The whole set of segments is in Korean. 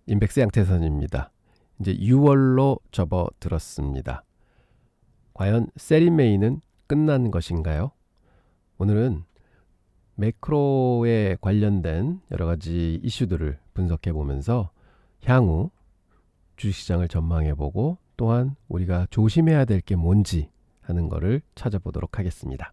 인백스 양태선입니다. 이제 6월로 접어들었습니다. 과연 세린메이는 끝난 것인가요? 오늘은 매크로에 관련된 여러 가지 이슈들을 분석해 보면서 향후 주식시장을 전망해 보고 또한 우리가 조심해야 될 게 뭔지 하는 거를 찾아보도록 하겠습니다.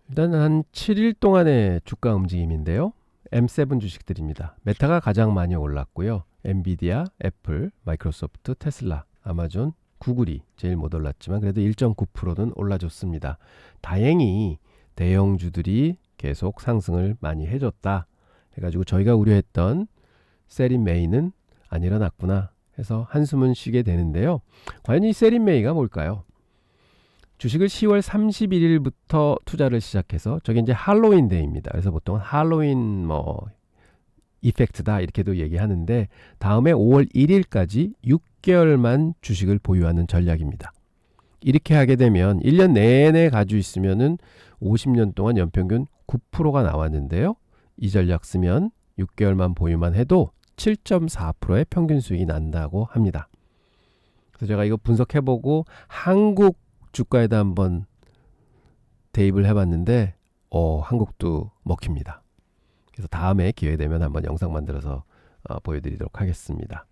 일단 한 7일 동안의 주가 움직임인데요. M7 주식들입니다. 메타가 가장 많이 올랐고요. 엔비디아, 애플, 마이크로소프트, 테슬라, 아마존, 구글이 제일 못 올랐지만 그래도 1.9%는 올라줬습니다. 다행히 대형주들이 계속 상승을 많이 해줬다 해가지고 저희가 우려했던 세린메이는 안 일어났구나 해서 한숨은 쉬게 되는데요. 과연 이 세린메이가 뭘까요? 주식을 10월 31일부터 투자를 시작해서 저게 이제 할로윈 데이입니다. 그래서 보통 할로윈 이펙트다 이렇게도 얘기하는데 다음에 5월 1일까지 6개월만 주식을 보유하는 전략입니다. 이렇게 하게 되면 1년 내내 가지고 있으면은 50년 동안 연평균 9%가 나왔는데요. 이 전략 쓰면 6개월만 보유만 해도 7.4%의 평균 수익이 난다고 합니다. 그래서 제가 이거 분석해보고 한국 주가에다 한번 대입을 해봤는데 한국도 먹힙니다. 그래서 다음에 기회 되면 한번 영상 만들어서 보여드리도록 하겠습니다.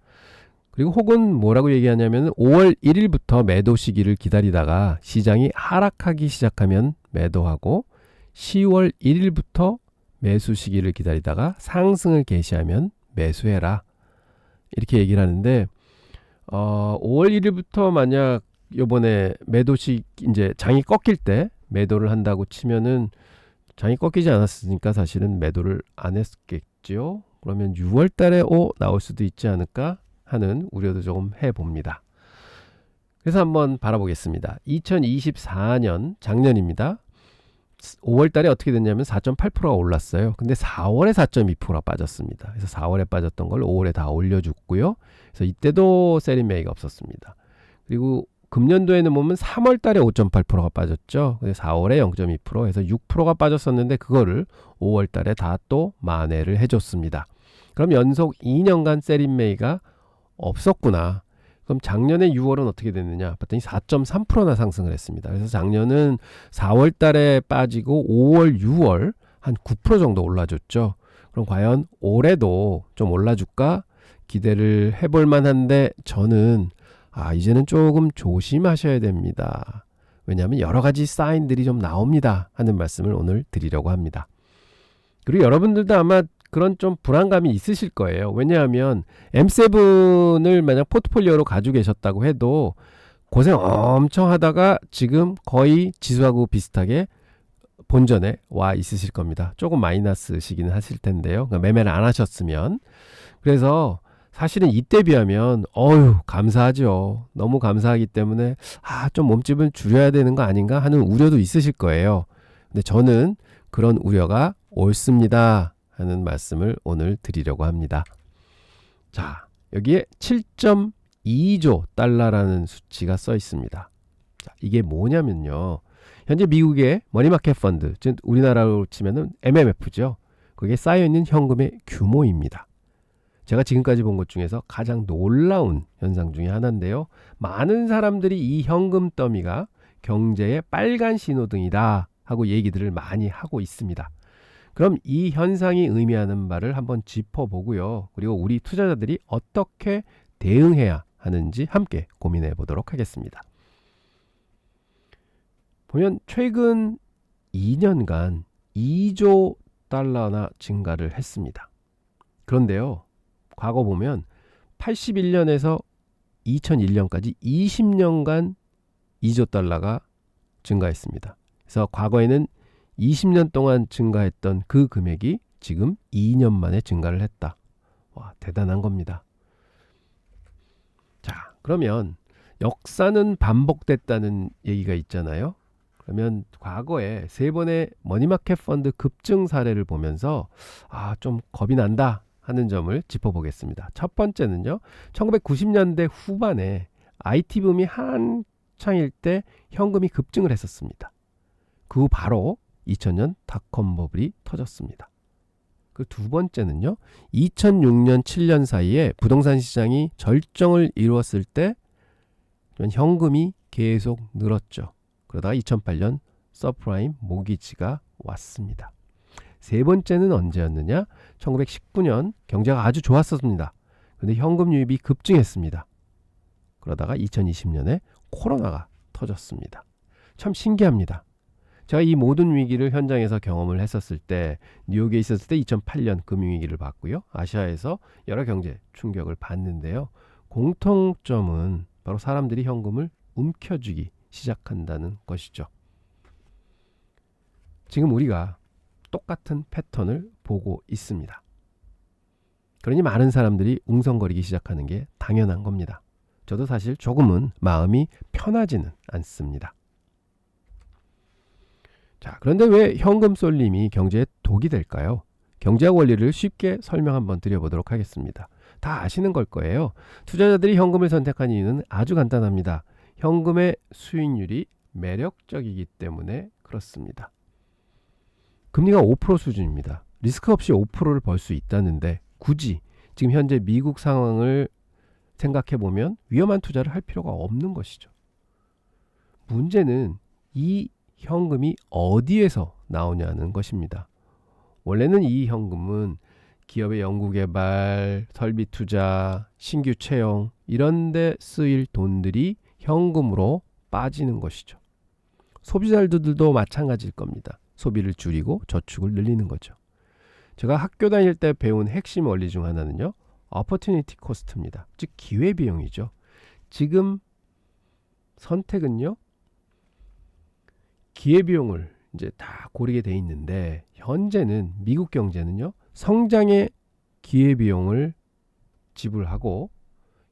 그리고 혹은 뭐라고 얘기하냐면 5월 1일부터 매도 시기를 기다리다가 시장이 하락하기 시작하면 매도하고 10월 1일부터 매수 시기를 기다리다가 상승을 개시하면 매수해라 이렇게 얘기를 하는데 5월 1일부터 만약 요번에 매도식 이제 장이 꺾일 때 매도를 한다고 치면은 장이 꺾이지 않았으니까 사실은 매도를 안 했겠죠. 그러면 6월 달에 나올 수도 있지 않을까 하는 우려도 조금 해봅니다. 그래서 한번 바라보겠습니다. 2024년 작년입니다. 5월 달에 어떻게 됐냐면 4.8%가 올랐어요. 근데 4월에 4.2%가 빠졌습니다. 그래서 4월에 빠졌던 걸 5월에 다 올려줬고요. 그래서 이때도 세린메이가 없었습니다. 그리고 금년도에는 보면 3월 달에 5.8%가 빠졌죠. 4월에 0.2% 해서 6%가 빠졌었는데 그거를 5월 달에 다 또 만회를 해줬습니다. 그럼 연속 2년간 세린메이가 없었구나. 그럼 작년에 6월은 어떻게 됐느냐 봤더니 4.3%나 상승을 했습니다. 그래서 작년은 4월 달에 빠지고 5월, 6월 한 9% 정도 올라줬죠. 그럼 과연 올해도 좀 올라줄까 기대를 해볼 만한데 저는 이제는 조금 조심하셔야 됩니다. 왜냐하면 여러 가지 사인들이 좀 나옵니다 하는 말씀을 오늘 드리려고 합니다. 그리고 여러분들도 아마 그런 좀 불안감이 있으실 거예요. 왜냐하면 M7을 만약 포트폴리오로 가지고 계셨다고 해도 고생 엄청 하다가 지금 거의 지수하고 비슷하게 본전에 와 있으실 겁니다. 조금 마이너스시기는 하실 텐데요. 그러니까 매매를 안 하셨으면. 그래서 사실은 이때 비하면 감사하죠. 너무 감사하기 때문에 좀 몸집을 줄여야 되는 거 아닌가 하는 우려도 있으실 거예요. 근데 저는 그런 우려가 옳습니다 하는 말씀을 오늘 드리려고 합니다. 자, 여기에 7.2조 달러라는 수치가 써 있습니다. 자, 이게 뭐냐면요. 현재 미국의 머니마켓 펀드, 즉 우리나라로 치면은 MMF죠. 거기에 쌓여있는 현금의 규모입니다. 제가 지금까지 본 것 중에서 가장 놀라운 현상 중에 하나인데요. 많은 사람들이 이 현금 더미가 경제의 빨간 신호등이다 하고 얘기들을 많이 하고 있습니다. 그럼 이 현상이 의미하는 바를 한번 짚어보고요. 그리고 우리 투자자들이 어떻게 대응해야 하는지 함께 고민해 보도록 하겠습니다. 보면 최근 2년간 2조 달러나 증가를 했습니다. 그런데요. 과거 보면 81년에서 2001년까지 20년간 2조 달러가 증가했습니다. 그래서 과거에는 20년 동안 증가했던 그 금액이 지금 2년 만에 증가를 했다. 와, 대단한 겁니다. 자, 그러면 역사는 반복됐다는 얘기가 있잖아요. 그러면 과거에 3번의 머니마켓 펀드 급증 사례를 보면서 좀 겁이 난다 하는 점을 짚어보겠습니다. 첫 번째는요. 1990년대 후반에 IT 붐이 한창일 때 현금이 급증을 했었습니다. 그 후 바로 2000년 닷컴 버블이 터졌습니다. 그 두 번째는요. 2006년 7년 사이에 부동산 시장이 절정을 이루었을 때 현금이 계속 늘었죠. 그러다가 2008년 서프라임 모기지가 왔습니다. 세 번째는 언제였느냐? 1919년 경제가 아주 좋았었습니다. 그런데 현금 유입이 급증했습니다. 그러다가 2020년에 코로나가 터졌습니다. 참 신기합니다. 제가 이 모든 위기를 현장에서 경험을 했었을 때 뉴욕에 있었을 때 2008년 금융위기를 봤고요. 아시아에서 여러 경제 충격을 봤는데요. 공통점은 바로 사람들이 현금을 움켜쥐기 시작한다는 것이죠. 지금 우리가 똑같은 패턴을 보고 있습니다. 그러니 많은 사람들이 웅성거리기 시작하는 게 당연한 겁니다. 저도 사실 조금은 마음이 편하지는 않습니다. 자, 그런데 왜 현금 쏠림이 경제에 독이 될까요? 경제학 원리를 쉽게 설명 한번 드려보도록 하겠습니다. 다 아시는 걸 거예요. 투자자들이 현금을 선택한 이유는 아주 간단합니다. 현금의 수익률이 매력적이기 때문에 그렇습니다. 금리가 5% 수준입니다. 리스크 없이 5%를 벌 수 있다는데 굳이 지금 현재 미국 상황을 생각해 보면 위험한 투자를 할 필요가 없는 것이죠. 문제는 이 현금이 어디에서 나오냐는 것입니다. 원래는 이 현금은 기업의 연구개발, 설비 투자, 신규 채용 이런 데 쓰일 돈들이 현금으로 빠지는 것이죠. 소비자들도 마찬가지일 겁니다. 소비를 줄이고 저축을 늘리는 거죠. 제가 학교 다닐 때 배운 핵심 원리 중 하나는요. opportunity cost입니다. 즉 기회비용이죠. 지금 선택은요. 기회비용을 이제 다 고르게 돼 있는데 현재는 미국 경제는요. 성장의 기회비용을 지불하고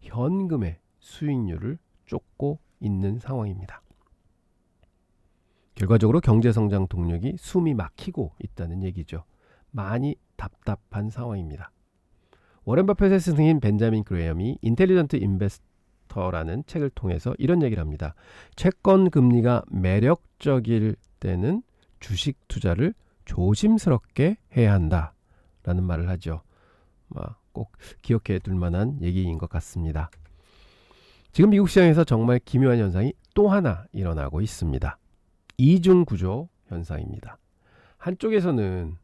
현금의 수익률을 쫓고 있는 상황입니다. 결과적으로 경제성장 동력이 숨이 막히고 있다는 얘기죠. 많이 답답한 상황입니다. 워렌 버핏의 스승인 벤자민 그레엄이 인텔리전트 인베스터라는 책을 통해서 이런 얘기를 합니다. 채권 금리가 매력적일 때는 주식 투자를 조심스럽게 해야 한다라는 말을 하죠. 꼭 기억해 둘 만한 얘기인 것 같습니다. 지금 미국 시장에서 정말 기묘한 현상이 또 하나 일어나고 있습니다. 이중 구조 현상입니다. 한쪽에서는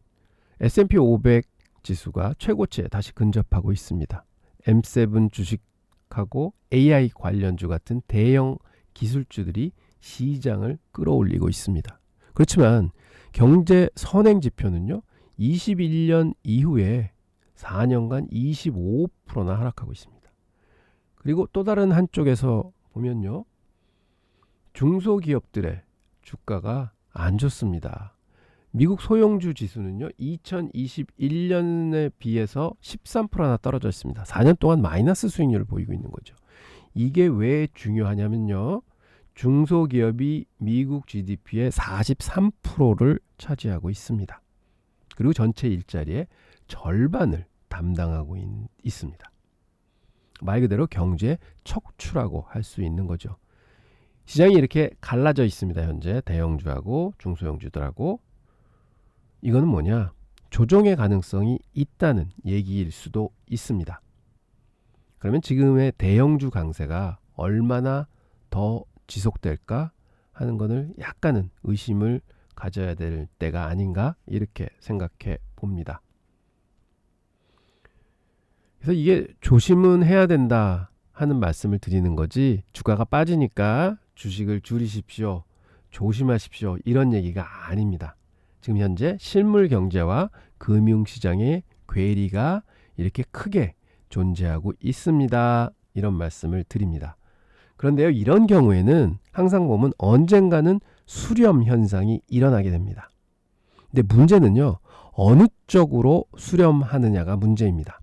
S&P 500 지수가 최고치에 다시 근접하고 있습니다. M7 주식하고 AI 관련주 같은 대형 기술주들이 시장을 끌어올리고 있습니다. 그렇지만 경제 선행 지표는요. 21년 이후에 4년간 25%나 하락하고 있습니다. 그리고 또 다른 한쪽에서 보면요. 중소기업들의 주가가 안 좋습니다. 미국 소형주 지수는요. 2021년에 비해서 13%나 떨어져 있습니다. 4년 동안 마이너스 수익률을 보이고 있는 거죠. 이게 왜 중요하냐면요. 중소기업이 미국 GDP의 43%를 차지하고 있습니다. 그리고 전체 일자리의 절반을 담당하고 있습니다. 말 그대로 경제 척추라고 할 수 있는 거죠. 시장이 이렇게 갈라져 있습니다. 현재 대형주하고 중소형주들하고. 이거는 뭐냐? 조정의 가능성이 있다는 얘기일 수도 있습니다. 그러면 지금의 대형주 강세가 얼마나 더 지속될까 하는 것을 약간은 의심을 가져야 될 때가 아닌가 이렇게 생각해 봅니다. 그래서 이게 조심은 해야 된다 하는 말씀을 드리는 거지 주가가 빠지니까 주식을 줄이십시오. 조심하십시오. 이런 얘기가 아닙니다. 지금 현재 실물 경제와 금융시장의 괴리가 이렇게 크게 존재하고 있습니다. 이런 말씀을 드립니다. 그런데요. 이런 경우에는 항상 보면 언젠가는 수렴 현상이 일어나게 됩니다. 근데 문제는요. 어느 쪽으로 수렴하느냐가 문제입니다.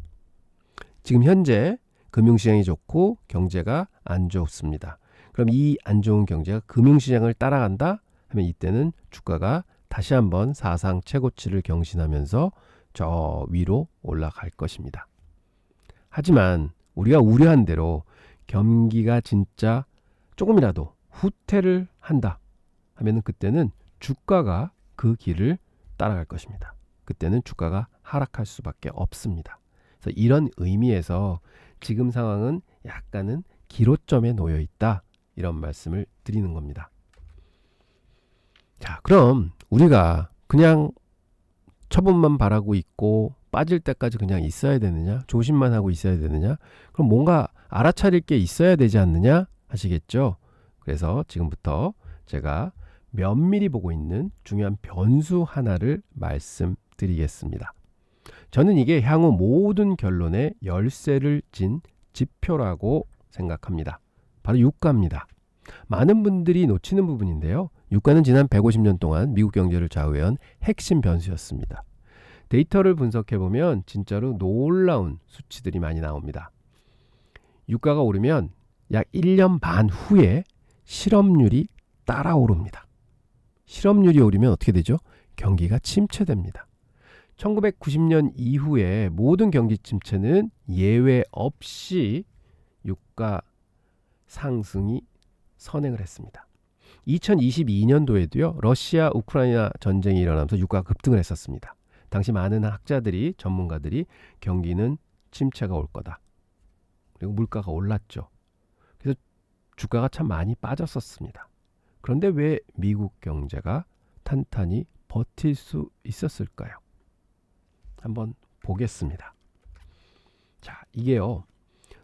지금 현재 금융시장이 좋고 경제가 안 좋습니다. 그럼 이 안 좋은 경제가 금융시장을 따라간다 하면 이때는 주가가 다시 한번 사상 최고치를 경신하면서 저 위로 올라갈 것입니다. 하지만 우리가 우려한 대로 경기가 진짜 조금이라도 후퇴를 한다 하면 그때는 주가가 그 길을 따라갈 것입니다. 그때는 주가가 하락할 수밖에 없습니다. 그래서 이런 의미에서 지금 상황은 약간은 기로점에 놓여 있다, 이런 말씀을 드리는 겁니다. 자, 그럼 우리가 그냥 처분만 바라고 있고 빠질 때까지 그냥 있어야 되느냐, 조심만 하고 있어야 되느냐, 그럼 뭔가 알아차릴 게 있어야 되지 않느냐 하시겠죠. 그래서 지금부터 제가 면밀히 보고 있는 중요한 변수 하나를 말씀드리겠습니다. 저는 이게 향후 모든 결론의 열쇠를 진 지표라고 생각합니다. 바로 유가입니다. 많은 분들이 놓치는 부분인데요. 유가는 지난 150년 동안 미국 경제를 좌우해온 핵심 변수였습니다. 데이터를 분석해보면 진짜로 놀라운 수치들이 많이 나옵니다. 유가가 오르면 약 1년 반 후에 실업률이 따라오릅니다. 실업률이 오르면 어떻게 되죠? 경기가 침체됩니다. 1990년 이후에 모든 경기 침체는 예외 없이 유가 상승이 선행을 했습니다. 2022년도에도요. 러시아 우크라이나 전쟁이 일어나면서 유가가 급등을 했었습니다. 당시 많은 학자들이, 전문가들이 경기는 침체가 올 거다, 그리고 물가가 올랐죠. 그래서 주가가 참 많이 빠졌었습니다. 그런데 왜 미국 경제가 탄탄히 버틸 수 있었을까요? 한번 보겠습니다. 자, 이게요,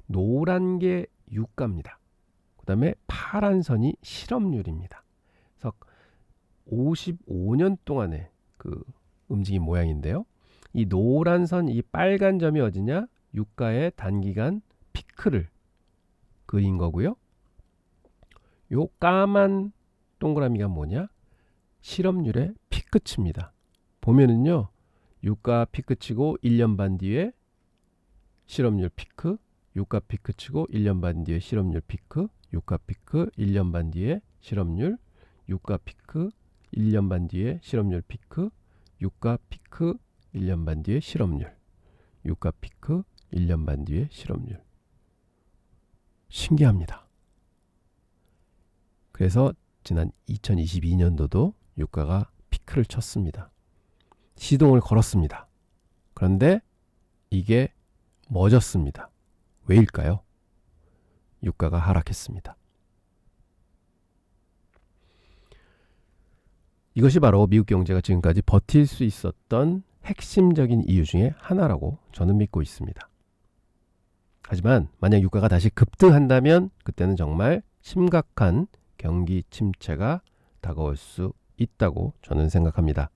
노란 게 유가입니다. 그 다음에 파란 선이 실업률입니다. 그래서 55년 동안의 그 움직임 모양인데요. 이 노란 선, 이 빨간 점이 어디냐? 유가의 단기간 피크를 그린 거고요. 요 까만 동그라미가 뭐냐? 실업률의 피크치입니다. 보면은요, 유가 피크치고 1년 반 뒤에 실업률 피크, 유가 피크치고 1년 반 뒤에 실업률 피크, 유가 피크 1년 반 뒤에 실업률, 유가 피크 1년 반 뒤에 실업률 피크, 유가 피크 1년 반 뒤에 실업률, 유가 피크 1년 반 뒤에 실업률. 신기합니다. 그래서 지난 2022년도도 유가가 피크를 쳤습니다. 시동을 걸었습니다. 그런데 이게 멎었습니다. 왜일까요? 유가가 하락했습니다. 이것이 바로 미국 경제가 지금까지 버틸 수 있었던 핵심적인 이유 중에 하나라고 저는 믿고 있습니다. 하지만 만약 유가가 다시 급등한다면 그때는 정말 심각한 경기 침체가 다가올 수 있다고 저는 생각합니다.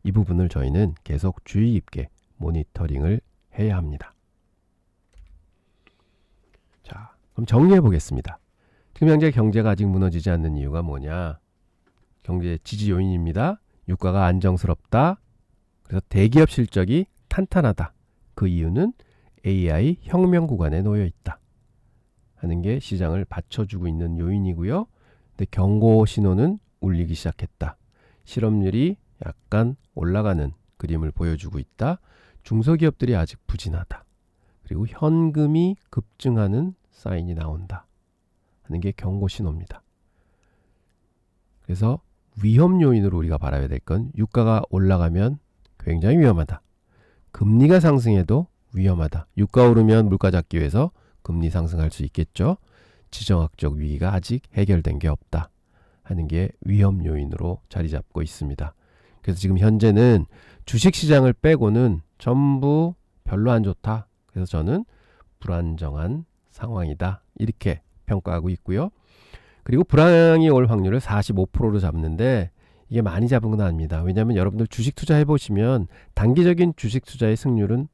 이 부분을 저희는 계속 주의 깊게 모니터링을 해야 합니다. 자, 그럼 정리해 보겠습니다. 지금 현재 경제가 아직 무너지지 않는 이유가 뭐냐? 경제 지지 요인입니다. 유가가 안정스럽다. 그래서 대기업 실적이 탄탄하다. 그 이유는 AI 혁명 구간에 놓여 있다 하는 게 시장을 받쳐주고 있는 요인이고요. 근데 경고 신호는 울리기 시작했다. 실업률이 약간 올라가는 그림을 보여주고 있다. 중소기업들이 아직 부진하다. 그리고 현금이 급증하는 사인이 나온다 하는 게 경고 신호입니다. 그래서 위험 요인으로 우리가 바라봐야 될 건 유가가 올라가면 굉장히 위험하다. 금리가 상승해도 위험하다. 유가 오르면 물가 잡기 위해서 금리 상승할 수 있겠죠. 지정학적 위기가 아직 해결된 게 없다 하는 게 위험 요인으로 자리 잡고 있습니다. 그래서 지금 현재는 주식시장을 빼고는 전부 별로 안 좋다. 그래서 저는 불안정한 상황이다, 이렇게 평가하고 있고요. 그리고 불황이 올 확률을 45%로 잡는데 이게 많이 잡은 건 아닙니다. 왜냐하면 여러분들 주식 투자해 보시면 단기적인 주식 투자의 승률은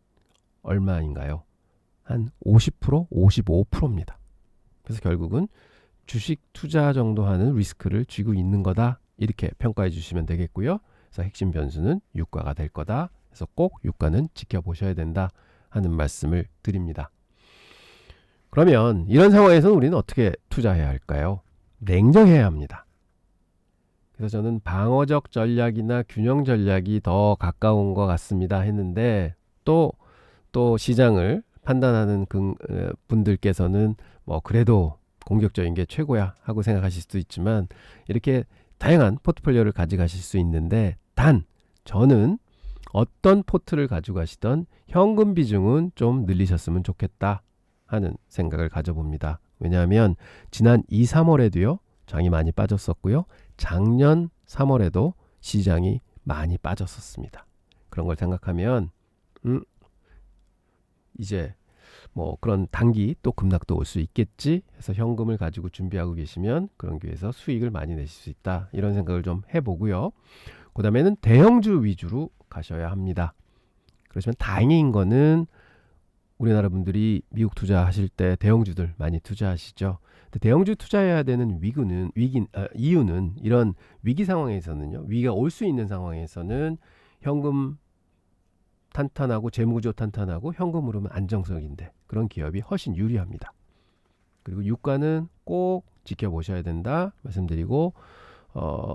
얼마인가요? 한 50%, 55%입니다. 그래서 결국은 주식 투자 정도 하는 리스크를 쥐고 있는 거다, 이렇게 평가해 주시면 되겠고요. 그래서 핵심 변수는 유가가 될 거다. 그래서 꼭 유가는 지켜보셔야 된다 하는 말씀을 드립니다. 그러면 이런 상황에서는 우리는 어떻게 투자해야 할까요? 냉정해야 합니다. 그래서 저는 방어적 전략이나 균형 전략이 더 가까운 것 같습니다 했는데, 또 시장을 판단하는 분들께서는 뭐 그래도 공격적인 게 최고야 하고 생각하실 수도 있지만, 이렇게 다양한 포트폴리오를 가져가실 수 있는데, 단 저는 어떤 포트를 가져가시던 현금 비중은 좀 늘리셨으면 좋겠다 하는 생각을 가져봅니다. 왜냐하면 지난 2, 3월에도요. 장이 많이 빠졌었고요. 작년 3월에도 시장이 많이 빠졌었습니다. 그런 걸 생각하면 이제 뭐 그런 단기 또 급락도 올 수 있겠지 해서 현금을 가지고 준비하고 계시면 그런 기회에서 수익을 많이 내실 수 있다. 이런 생각을 좀 해보고요. 그 다음에는 대형주 위주로 가셔야 합니다. 그렇지만 다행인 거는 우리나라 분들이 미국 투자하실 때 대형주들 많이 투자하시죠. 근데 대형주 투자해야 되는 이유는 이런 위기 상황에서는요. 위기가 올 수 있는 상황에서는 현금 탄탄하고 재무구조 탄탄하고 현금 흐름은 안정적인데 그런 기업이 훨씬 유리합니다. 그리고 유가는 꼭 지켜보셔야 된다 말씀드리고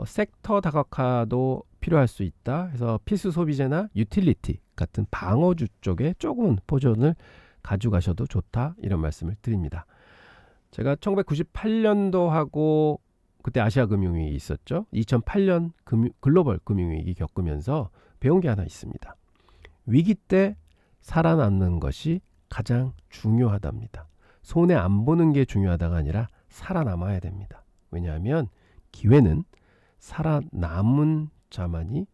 섹터 다각화도 필요할 수 있다 해서 필수 소비재나 유틸리티 같은 방어주 쪽에 조금은 포지션을 가져가셔도 좋다 이런 말씀을 드립니다. 제가 1998년도하고 그때 아시아 금융위기 있었죠. 2008년 글로벌 금융위기 겪으면서 배운 게 하나 있습니다. 위기 때 살아남는 것이 가장 중요하답니다. 손해 안 보는 게 중요하다가 아니라 살아남아야 됩니다. 왜냐하면 기회는 살아남은 자만이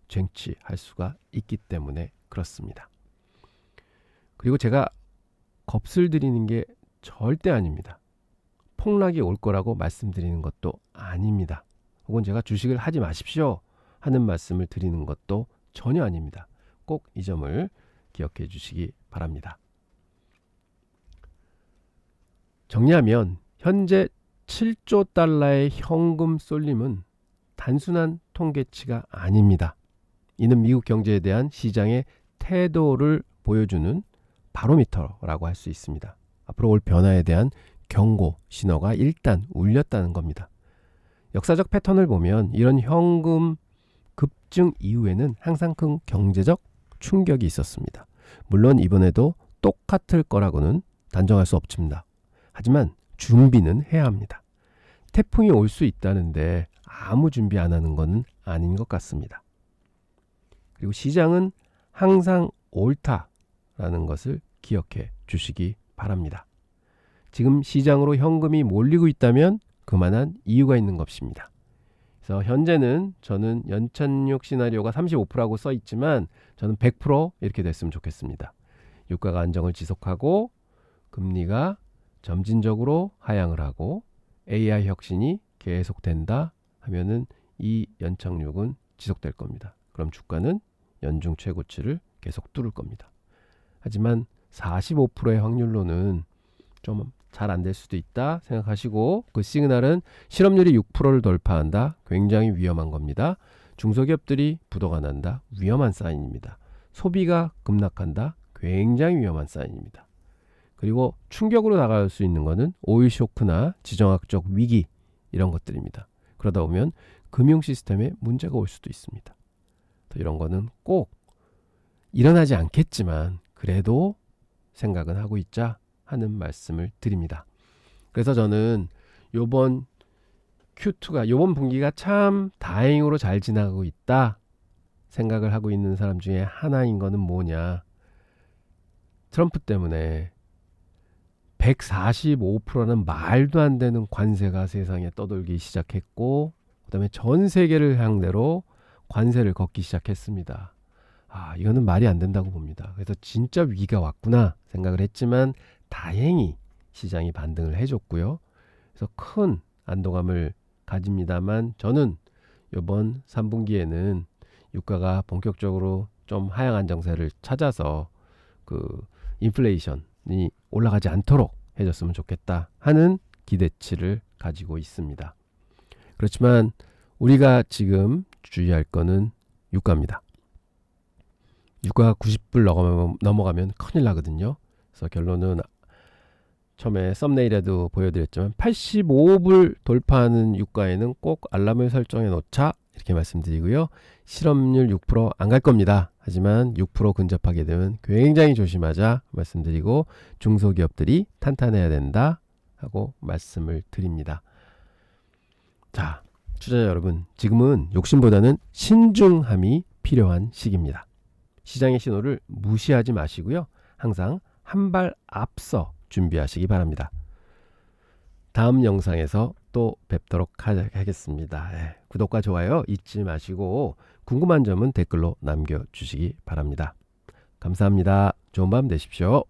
쟁취할 수가 있기 때문에 그렇습니다. 그리고 제가 겁을 드리는 게 절대 아닙니다. 폭락이 올 거라고 말씀드리는 것도 아닙니다. 혹은 제가 주식을 하지 마십시오 하는 말씀을 드리는 것도 전혀 아닙니다. 꼭 이 점을 기억해 주시기 바랍니다. 정리하면 현재 7조 달러의 현금 쏠림은 단순한 통계치가 아닙니다. 이는 미국 경제에 대한 시장의 태도를 보여주는 바로미터라고 할 수 있습니다. 앞으로 올 변화에 대한 경고 신호가 일단 울렸다는 겁니다. 역사적 패턴을 보면 이런 현금 급증 이후에는 항상 큰 경제적 충격이 있었습니다. 물론 이번에도 똑같을 거라고는 단정할 수 없습니다. 하지만 준비는 해야 합니다. 태풍이 올 수 있다는데 아무 준비 안 하는 것은 아닌 것 같습니다. 그리고 시장은 항상 옳다라는 것을 기억해 주시기 바랍니다. 지금 시장으로 현금이 몰리고 있다면 그만한 이유가 있는 것입니다. 그래서 현재는 저는 연착륙 시나리오가 35%라고 써 있지만 저는 100% 이렇게 됐으면 좋겠습니다. 유가가 안정을 지속하고 금리가 점진적으로 하향을 하고 AI 혁신이 계속된다 하면은 이 연착륙은 지속될 겁니다. 그럼 주가는 연중 최고치를 계속 뚫을 겁니다. 하지만 45%의 확률로는 좀 잘 안 될 수도 있다 생각하시고 그 시그널은 실업률이 6%를 돌파한다. 굉장히 위험한 겁니다. 중소기업들이 부도가 난다. 위험한 사인입니다. 소비가 급락한다. 굉장히 위험한 사인입니다. 그리고 충격으로 나갈 수 있는 것은 오일 쇼크나 지정학적 위기 이런 것들입니다. 그러다 보면 금융 시스템에 문제가 올 수도 있습니다. 이런 거는 꼭 일어나지 않겠지만 그래도 생각은 하고 있자 하는 말씀을 드립니다. 그래서 저는 요번 Q2가 요번 분기가 참 다행으로 잘 지나가고 있다 생각을 하고 있는 사람 중에 하나인 거는 뭐냐. 트럼프 때문에 145%는 말도 안 되는 관세가 세상에 떠돌기 시작했고 그다음에 전 세계를 상대로 관세를 걷기 시작했습니다. 이거는 말이 안 된다고 봅니다. 그래서 진짜 위기가 왔구나 생각을 했지만 다행히 시장이 반등을 해줬고요. 그래서 큰 안도감을 가집니다만 저는 이번 3분기에는 유가가 본격적으로 좀 하향 안정세를 찾아서 그 인플레이션이 올라가지 않도록 해줬으면 좋겠다 하는 기대치를 가지고 있습니다. 그렇지만 우리가 지금 주의할 거는 유가입니다. 유가가 90불 넘어가면 큰일 나거든요. 그래서 결론은 처음에 썸네일에도 보여드렸지만 85불 돌파하는 유가에는 꼭 알람을 설정해 놓자 이렇게 말씀드리고요. 실업률 6% 안 갈 겁니다. 하지만 6% 근접하게 되면 굉장히 조심하자 말씀드리고 중소기업들이 탄탄해야 된다 하고 말씀을 드립니다. 자, 투자자 여러분, 지금은 욕심보다는 신중함이 필요한 시기입니다. 시장의 신호를 무시하지 마시고요. 항상 한 발 앞서 준비하시기 바랍니다. 다음 영상에서 또 뵙도록 하겠습니다. 구독과 좋아요 잊지 마시고 궁금한 점은 댓글로 남겨주시기 바랍니다. 감사합니다. 좋은 밤 되십시오.